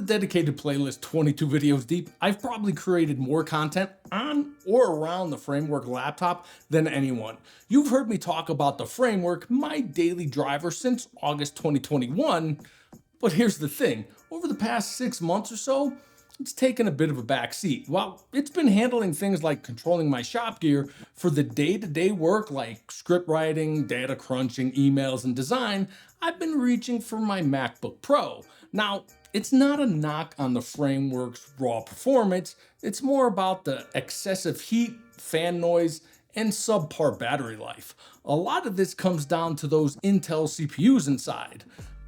dedicated playlist 22 videos deep, I've probably created more content on or around the Framework laptop than anyone. You've heard me talk about the Framework, my daily driver, since August 2021, but here's the thing. Over the past 6 months or so, it's taken a bit of a backseat. While it's been handling things like controlling my shop gear, for the day-to-day work like script writing, data crunching, emails, and design, I've been reaching for my MacBook Pro. Now, it's not a knock on the Framework's raw performance, it's more about the excessive heat, fan noise, and subpar battery life. A lot of this comes down to those Intel CPUs inside.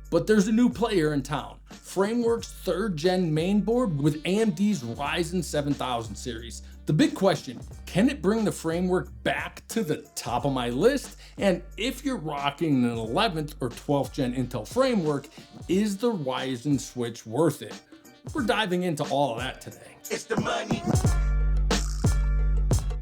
But there's a new player in town, Framework's 3rd gen mainboard with AMD's Ryzen 7000 series. The big question, can it bring the Framework back to the top of my list? And if you're rocking an 11th or 12th gen Intel Framework, is the Ryzen switch worth it? We're diving into all of that today. It's the money.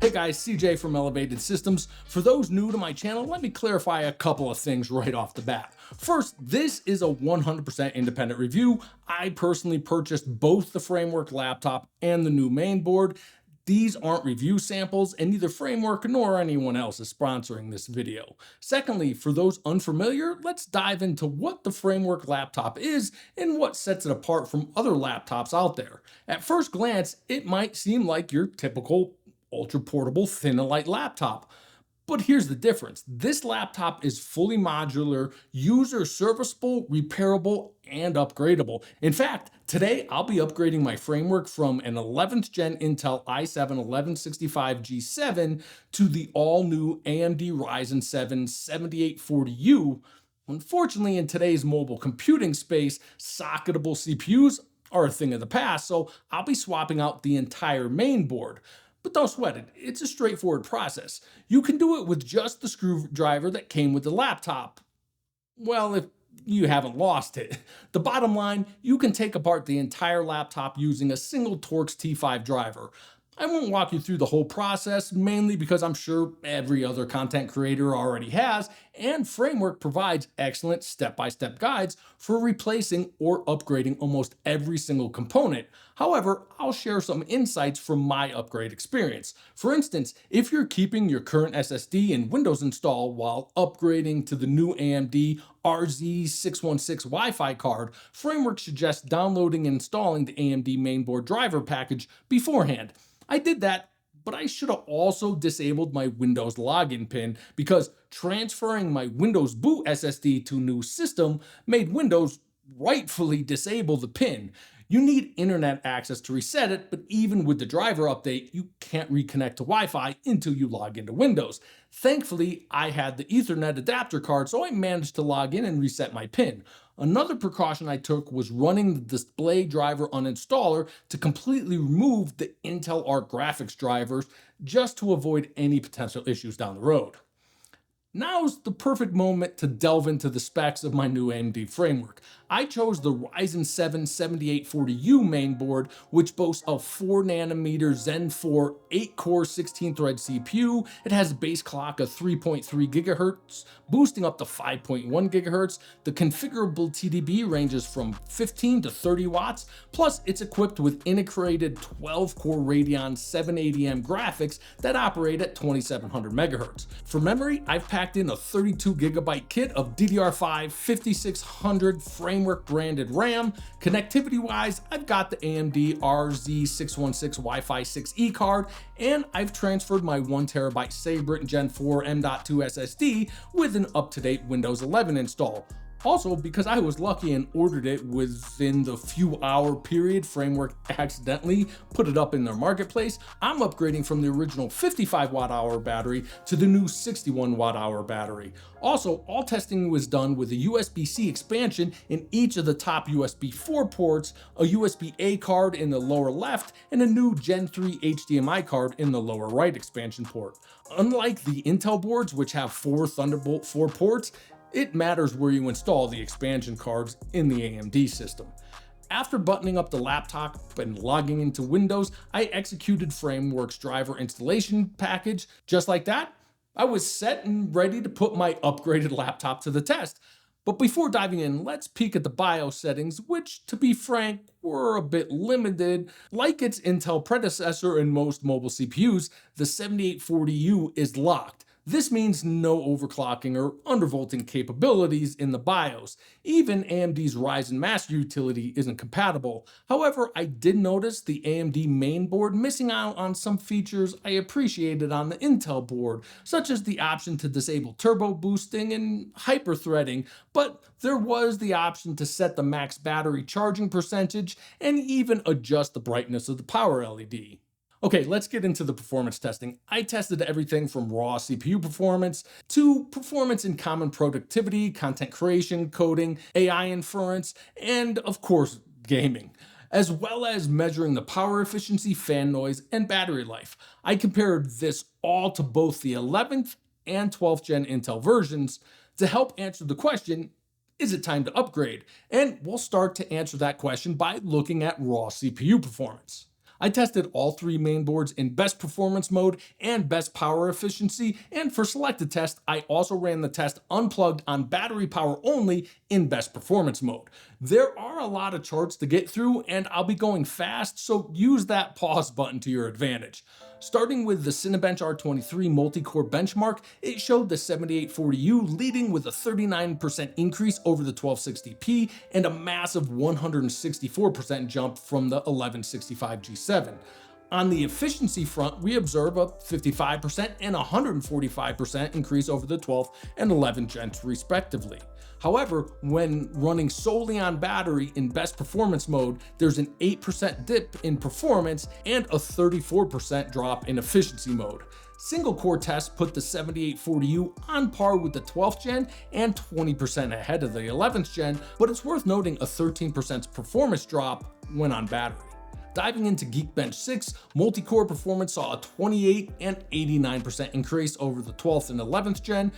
Hey guys, CJ from Elevated Systems. For those new to my channel, let me clarify a couple of things right off the bat. First, this is a 100% independent review. I personally purchased both the Framework laptop and the new mainboard. These aren't review samples, and neither Framework nor anyone else is sponsoring this video. Secondly, for those unfamiliar, let's dive into what the Framework laptop is and what sets it apart from other laptops out there. At first glance, it might seem like your typical ultra portable thin and light laptop. But here's the difference. This laptop is fully modular, user serviceable, repairable, and upgradable. In fact, today I'll be upgrading my Framework from an 11th gen Intel i7-1165G7 to the all new AMD Ryzen 7 7840U. Unfortunately, in today's mobile computing space, socketable CPUs are a thing of the past, so I'll be swapping out the entire mainboard. But don't sweat it, it's a straightforward process. You can do it with just the screwdriver that came with the laptop. Well, if you haven't lost it. The bottom line, you can take apart the entire laptop using a single Torx T5 driver. I won't walk you through the whole process, mainly because I'm sure every other content creator already has, and Framework provides excellent step-by-step guides for replacing or upgrading almost every single component. However, I'll share some insights from my upgrade experience. For instance, if you're keeping your current SSD and Windows installed while upgrading to the new AMD RZ616 Wi-Fi card, Framework suggests downloading and installing the AMD mainboard driver package beforehand. I did that, but I should have also disabled my Windows login pin because transferring my Windows boot SSD to a new system made Windows rightfully disable the pin. You need internet access to reset it, but even with the driver update, you can't reconnect to Wi-Fi until you log into Windows. Thankfully, I had the Ethernet adapter card, so I managed to log in and reset my pin. Another precaution I took was running the display driver uninstaller to completely remove the Intel Arc graphics drivers just to avoid any potential issues down the road. Now's the perfect moment to delve into the specs of my new AMD Framework. I chose the Ryzen 7 7840U mainboard, which boasts a 4nm Zen 4 8-core 16-thread CPU. It has a base clock of 3.3 GHz, boosting up to 5.1 GHz. The configurable TDP ranges from 15 to 30 watts, plus it's equipped with integrated 12-core Radeon 780M graphics that operate at 2700 MHz. For memory, I've packed in a 32GB kit of DDR5 5600 Framework branded RAM. Connectivity wise, I've got the AMD RZ616 Wi-Fi 6E card, and I've transferred my 1TB Sabrent Gen 4 M.2 SSD with an up-to-date Windows 11 install. Also, because I was lucky and ordered it within the few hour period Framework accidentally put it up in their marketplace, I'm upgrading from the original 55 watt-hour battery to the new 61 watt-hour battery. Also, all testing was done with a USB-C expansion in each of the top USB 4 ports, a USB-A card in the lower left, and a new Gen 3 HDMI card in the lower right expansion port. Unlike the Intel boards, which have 4 Thunderbolt 4 ports, it matters where you install the expansion cards in the AMD system. After buttoning up the laptop and logging into Windows, I executed Framework's driver installation package. Just like that, I was set and ready to put my upgraded laptop to the test. But before diving in, let's peek at the BIOS settings, which, to be frank, were a bit limited. Like its Intel predecessor in most mobile CPUs, the 7840U is locked. This means no overclocking or undervolting capabilities in the BIOS. Even AMD's Ryzen Master Utility isn't compatible. However, I did notice the AMD mainboard missing out on some features I appreciated on the Intel board, such as the option to disable turbo boosting and hyperthreading, but there was the option to set the max battery charging percentage and even adjust the brightness of the power LED. Okay, let's get into the performance testing. I tested everything from raw CPU performance to performance in common productivity, content creation, coding, AI inference, and of course, gaming, as well as measuring the power efficiency, fan noise, and battery life. I compared this all to both the 11th and 12th gen Intel versions to help answer the question, is it time to upgrade? And we'll start to answer that question by looking at raw CPU performance. I tested all three mainboards in best performance mode and best power efficiency, and for selected test, I also ran the test unplugged on battery power only in best performance mode. There are a lot of charts to get through, and I'll be going fast, so use that pause button to your advantage. Starting with the Cinebench R23 multi-core benchmark, it showed the 7840U leading with a 39% increase over the 1260p and a massive 164% jump from the 1165G7. On the efficiency front, we observe a 55% and 145% increase over the 12th and 11th gens respectively. However, when running solely on battery in best performance mode, there's an 8% dip in performance and a 34% drop in efficiency mode. Single core tests put the 7840U on par with the 12th gen and 20% ahead of the 11th gen, but it's worth noting a 13% performance drop when on battery. Diving into Geekbench 6, multi-core performance saw a 28 and 89% increase over the 12th and 11th gen.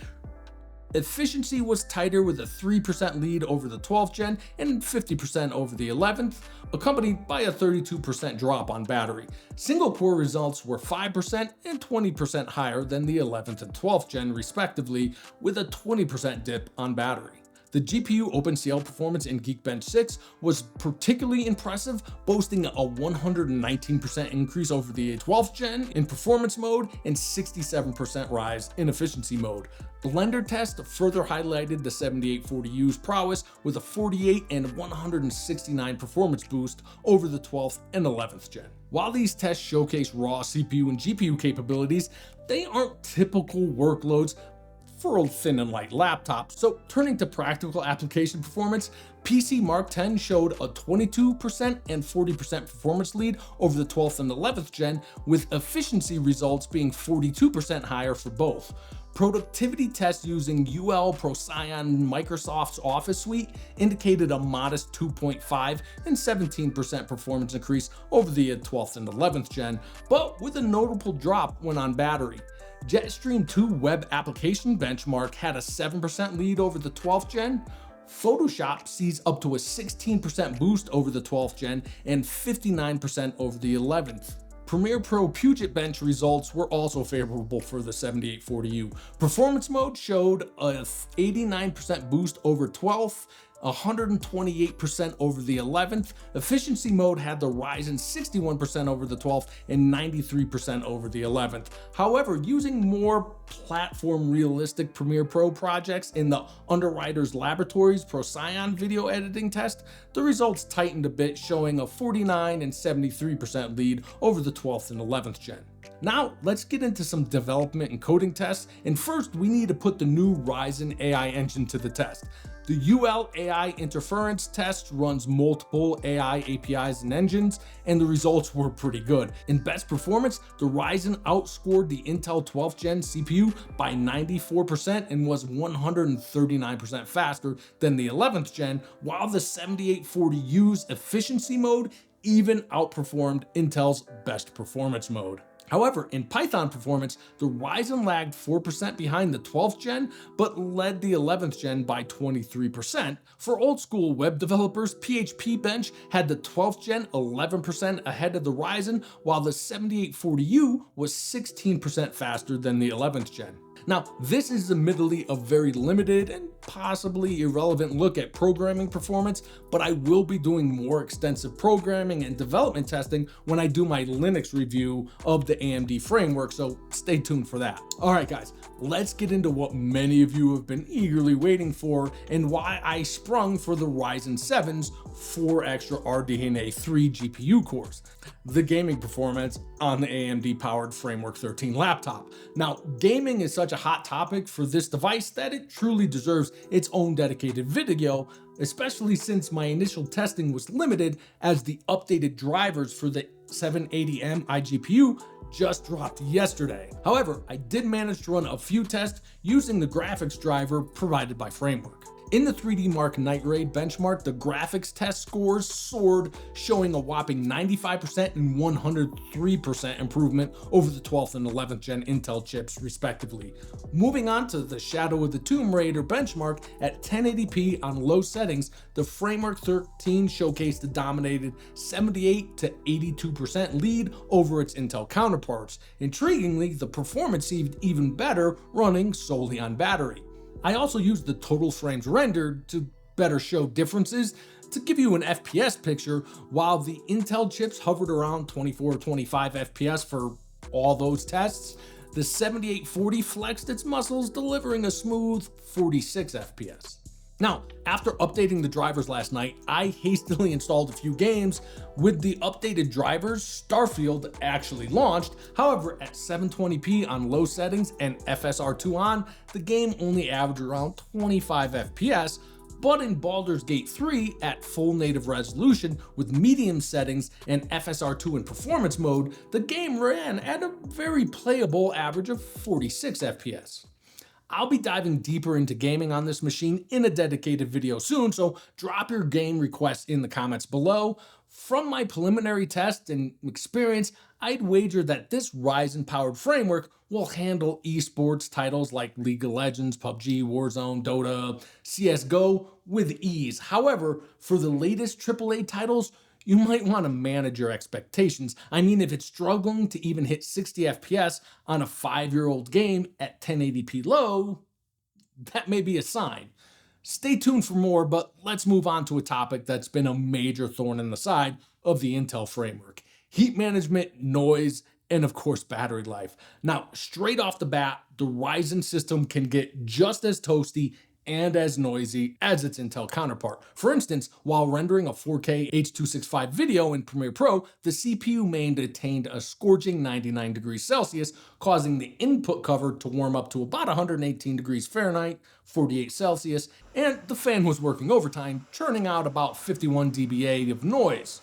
Efficiency was tighter with a 3% lead over the 12th gen and 50% over the 11th, accompanied by a 32% drop on battery. Single core results were 5% and 20% higher than the 11th and 12th gen respectively, with a 20% dip on battery. The GPU OpenCL performance in Geekbench 6 was particularly impressive, boasting a 119% increase over the 12th gen in performance mode and 67% rise in efficiency mode. Blender test further highlighted the 7840U's prowess with a 48 and 169 performance boost over the 12th and 11th gen. While these tests showcase raw CPU and GPU capabilities, they aren't typical workloads for a thin and light laptop. So turning to practical application performance, PC Mark X showed a 22% and 40% performance lead over the 12th and 11th gen, with efficiency results being 42% higher for both. Productivity tests using UL Procyon Microsoft's Office Suite indicated a modest 2.5 and 17% performance increase over the 12th and 11th gen, but with a notable drop when on battery. Jetstream 2 web application benchmark had a 7% lead over the 12th gen. Photoshop sees up to a 16% boost over the 12th gen and 59% over the 11th. Premiere Pro Puget Bench results were also favorable for the 7840U. Performance mode showed a 89% boost over 12th, 128% over the 11th. Efficiency mode had the Ryzen 61% over the 12th and 93% over the 11th. However, using more platform realistic Premiere Pro projects in the Underwriters Laboratories Procyon video editing test, the results tightened a bit, showing a 49 and 73% lead over the 12th and 11th gen. Now let's get into some development and coding tests, and first we need to put the new Ryzen AI engine to the test. The UL AI interference test runs multiple AI APIs and engines, and the results were pretty good. In best performance, the Ryzen outscored the Intel 12th gen CPU by 94% and was 139% faster than the 11th gen, while the 7840U's efficiency mode even outperformed Intel's best performance mode. However, in Python performance, the Ryzen lagged 4% behind the 12th gen, but led the 11th gen by 23%. For old school web developers, PHP Bench had the 12th gen 11% ahead of the Ryzen, while the 7840U was 16% faster than the 11th gen. Now, this is admittedly a very limited and possibly irrelevant look at programming performance, but I will be doing more extensive programming and development testing when I do my Linux review of the AMD framework, so stay tuned for that. All right, guys, let's get into what many of you have been eagerly waiting for and why I sprung for the Ryzen 7's 4 extra RDNA 3 GPU cores, the gaming performance on the AMD powered Framework 13 laptop. Now, gaming is such a hot topic for this device that it truly deserves its own dedicated video, especially since my initial testing was limited as the updated drivers for the 780M iGPU just dropped yesterday. However, I did manage to run a few tests using the graphics driver provided by Framework. In the 3D Mark Night Raid benchmark, the graphics test scores soared, showing a whopping 95% and 103% improvement over the 12th and 11th gen Intel chips, respectively. Moving on to the Shadow of the Tomb Raider benchmark at 1080p on low settings, the Framework 13 showcased a dominated 78 to 82% lead over its Intel counterparts. Intriguingly, the performance seemed even better running solely on battery. I also used the total frames rendered to better show differences to give you an FPS picture. While the Intel chips hovered around 24-25 FPS for all those tests, the 7840 flexed its muscles, delivering a smooth 46 FPS. Now, after updating the drivers last night, I hastily installed a few games. With the updated drivers, Starfield actually launched. However, at 720p on low settings and FSR2 on, the game only averaged around 25 FPS. But in Baldur's Gate 3 at full native resolution with medium settings and FSR2 in performance mode, the game ran at a very playable average of 46 FPS. I'll be diving deeper into gaming on this machine in a dedicated video soon, so drop your game requests in the comments below. From my preliminary test and experience, I'd wager that this Ryzen powered framework will handle esports titles like League of Legends, PUBG, Warzone, Dota, CSGO with ease. However, for the latest AAA titles, you might want to manage your expectations. I mean, if it's struggling to even hit 60 FPS on a 5-year-old game at 1080p low, that may be a sign. Stay tuned for more, but let's move on to a topic that's been a major thorn in the side of the Intel framework: heat management, noise, and of course battery life. Now, straight off the bat, the Ryzen system can get just as toasty and as noisy as its Intel counterpart. For instance, while rendering a 4K H.265 video in Premiere Pro, the CPU main attained a scorching 99 degrees Celsius, causing the input cover to warm up to about 118 degrees Fahrenheit, 48 Celsius, and the fan was working overtime, churning out about 51 dBA of noise.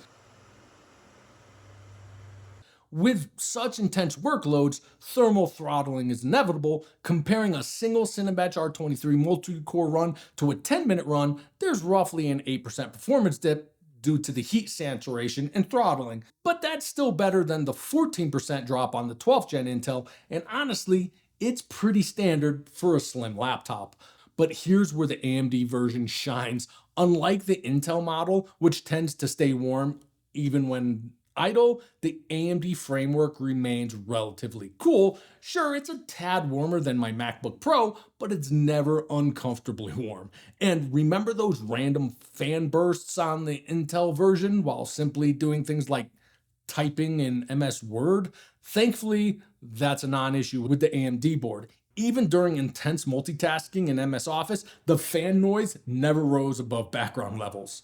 With such intense workloads, thermal throttling is inevitable. Comparing a single Cinebench R23 multi-core run to a 10-minute run, there's roughly an 8% performance dip due to the heat saturation and throttling. But that's still better than the 14% drop on the 12th gen Intel, and honestly, it's pretty standard for a slim laptop. But here's where the AMD version shines. Unlike the Intel model, which tends to stay warm even when idle, the AMD framework remains relatively cool. Sure, it's a tad warmer than my MacBook Pro, but it's never uncomfortably warm. And remember those random fan bursts on the Intel version while simply doing things like typing in MS Word? Thankfully, that's a non-issue with the AMD board. Even during intense multitasking in MS Office, the fan noise never rose above background levels.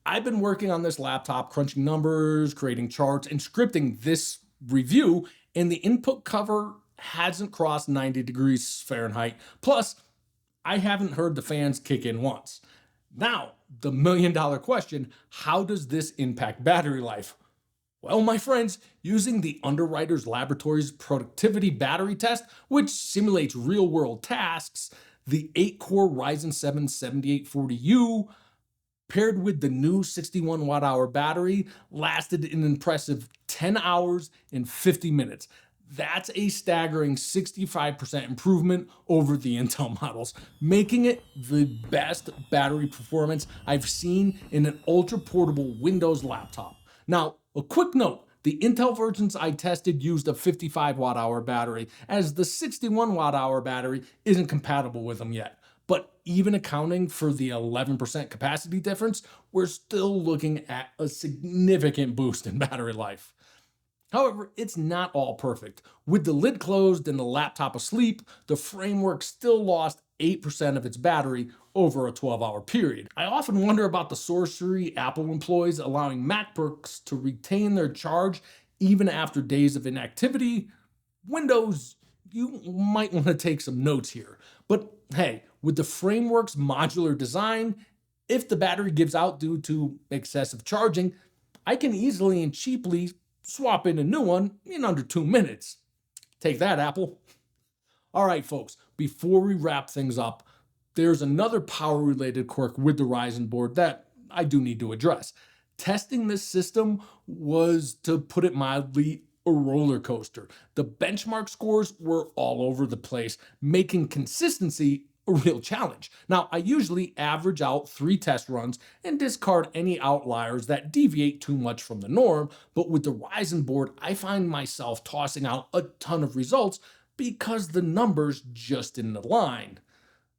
I've been working on this laptop, crunching numbers, creating charts, and scripting this review, and the input cover hasn't crossed 90 degrees Fahrenheit. Plus, I haven't heard the fans kick in once. Now, the million-dollar question: how does this impact battery life? Well, my friends, using the Underwriters Laboratories productivity battery test, which simulates real-world tasks, the 8-core Ryzen 7 7840U paired with the new 61 watt-hour battery lasted an impressive 10 hours and 50 minutes. That's a staggering 65% improvement over the Intel models, making it the best battery performance I've seen in an ultra-portable Windows laptop. Now, a quick note, The Intel versions I tested used a 55 watt hour battery, as the 61 watt hour battery isn't compatible with them yet. But even accounting for the 11% capacity difference, we're still looking at a significant boost in battery life. However, it's not all perfect. With the lid closed and the laptop asleep, the framework still lost 8% of its battery over a 12-hour period. I often wonder about the sorcery Apple employs, allowing MacBooks to retain their charge even after days of inactivity. Windows, you might want to take some notes here. But hey, with the framework's modular design, if the battery gives out due to excessive charging, I can easily and cheaply swap in a new one in under 2 minutes. Take that, Apple. All right, folks, before we wrap things up, there's another power-related quirk with the Ryzen board that I do need to address. Testing this system was, to put it mildly, a roller coaster. The benchmark scores were all over the place, making consistency a real challenge. Now, I usually average out 3 test runs and discard any outliers that deviate too much from the norm, but with the Ryzen board, I find myself tossing out a ton of results because the numbers just didn't align.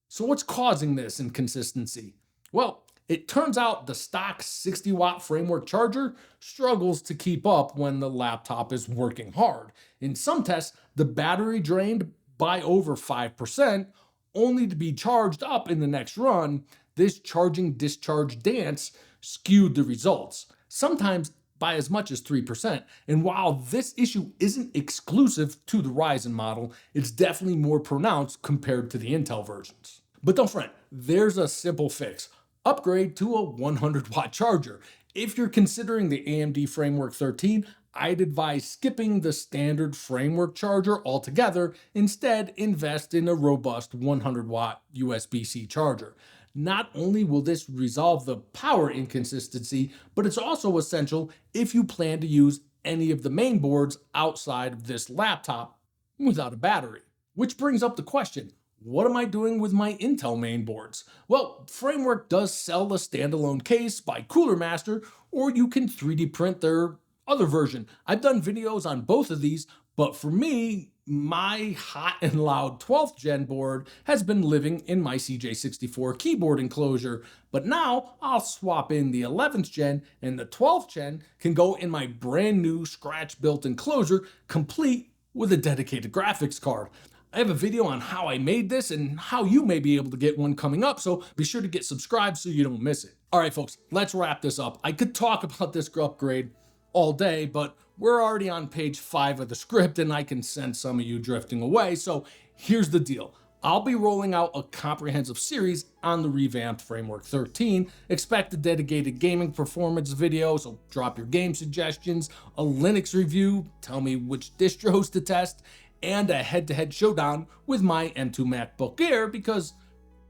So what's causing this inconsistency? Well, it turns out the stock 60 watt framework charger struggles to keep up when the laptop is working hard. In some tests, the battery drained by over 5%, only to be charged up in the next run. This charging discharge dance skewed the results, sometimes by as much as 3%. And while this issue isn't exclusive to the Ryzen model, it's definitely more pronounced compared to the Intel versions. But don't fret, there's a simple fix. Upgrade to a 100 watt charger. If you're considering the AMD Framework 13, I'd advise skipping the standard framework charger altogether. Instead, invest in a robust 100 watt USB-C charger. Not only will this resolve the power inconsistency, but it's also essential if you plan to use any of the main boards outside of this laptop without a battery. Which brings up the question, what am I doing with my Intel main boards? Well, Framework does sell a standalone case by Cooler Master, or you can 3D print their other version. I've done videos on both of these, but for me, my hot and loud 12th gen board has been living in my CJ64 keyboard enclosure, but now I'll swap in the 11th gen and the 12th gen can go in my brand new scratch built enclosure, complete with a dedicated graphics card. I have a video on how I made this and how you may be able to get one coming up, so be sure to get subscribed so you don't miss it. All right, folks, let's wrap this up. I could talk about this upgrade all day, but we're already on page 5 of the script and I can sense some of you drifting away. So here's the deal. I'll be rolling out a comprehensive series on the revamped Framework 13. Expect a dedicated gaming performance video, so drop your game suggestions, a Linux review, tell me which distros to test, and a head-to-head showdown with my M2 MacBook Air because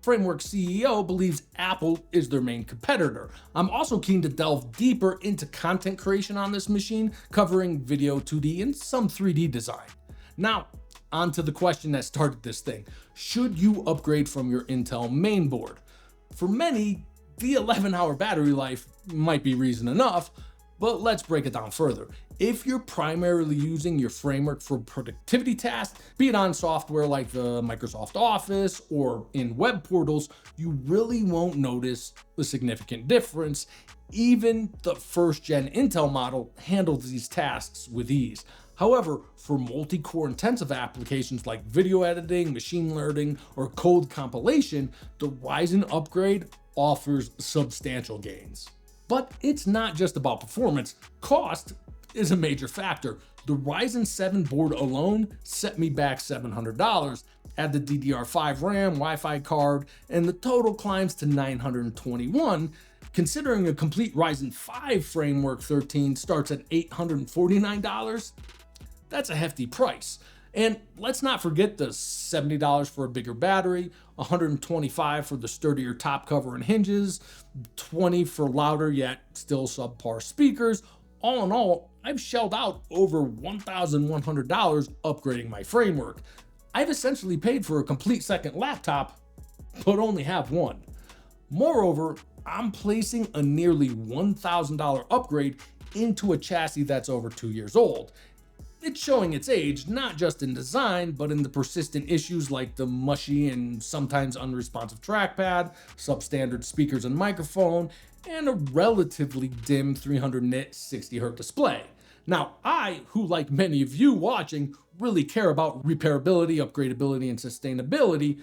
Framework CEO believes Apple is their main competitor. I'm also keen to delve deeper into content creation on this machine, covering video 2D and some 3D design. Now, on to the question that started this thing. Should you upgrade from your Intel mainboard? For many, the 11-hour battery life might be reason enough, but let's break it down further. If you're primarily using your framework for productivity tasks, be it on software like the Microsoft Office or in web portals, you really won't notice a significant difference. Even the first gen Intel model handles these tasks with ease. However, for multi-core intensive applications like video editing, machine learning, or code compilation, the Ryzen upgrade offers substantial gains. But it's not just about performance. Cost is a major factor. The Ryzen 7 board alone set me back $700. Add the DDR5 RAM, Wi-Fi card, and the total climbs to $921. Considering a complete Ryzen 5 Framework 13 starts at $849, that's a hefty price. And let's not forget the $70 for a bigger battery, $125 for the sturdier top cover and hinges, $20 for louder yet still subpar speakers. All in all, I've shelled out over $1,100 upgrading my framework. I've essentially paid for a complete second laptop, but only have one. Moreover, I'm placing a nearly $1,000 upgrade into a chassis that's over 2 years old. It's showing its age not just in design, but in the persistent issues like the mushy and sometimes unresponsive trackpad, substandard speakers and microphone, and a relatively dim 300 nit 60Hz display. Now, I, who like many of you watching, really care about repairability, upgradability, and sustainability,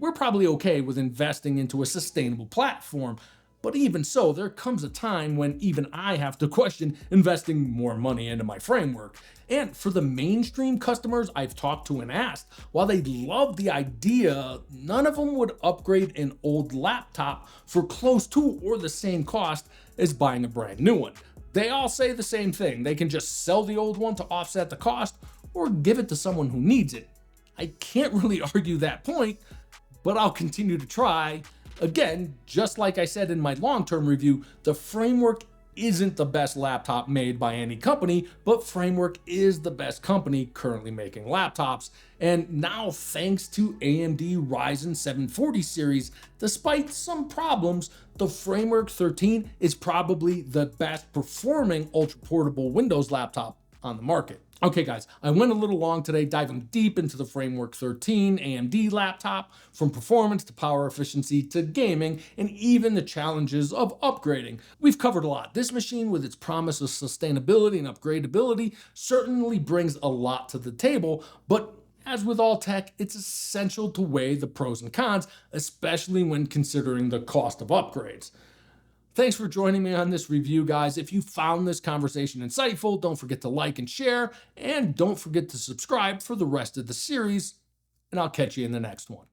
we're probably okay with investing into a sustainable platform. But even so, there comes a time when even I have to question investing more money into my framework. And for the mainstream customers I've talked to and asked, while they love the idea, none of them would upgrade an old laptop for close to or the same cost as buying a brand new one. They all say the same thing: they can just sell the old one to offset the cost or give it to someone who needs it. I can't really argue that point, but I'll continue to try. Again, just like I said in my long-term review, the Framework isn't the best laptop made by any company, but Framework is the best company currently making laptops. And now, thanks to AMD Ryzen 740 series, despite some problems, the Framework 13 is probably the best performing ultra-portable Windows laptop on the market. Okay guys, I went a little long today diving deep into the Framework 13 AMD laptop, from performance to power efficiency to gaming, and even the challenges of upgrading. We've covered a lot. This machine, with its promise of sustainability and upgradability, certainly brings a lot to the table, but as with all tech, it's essential to weigh the pros and cons, especially when considering the cost of upgrades. Thanks for joining me on this review, guys. If you found this conversation insightful, don't forget to like and share, and don't forget to subscribe for the rest of the series, and I'll catch you in the next one.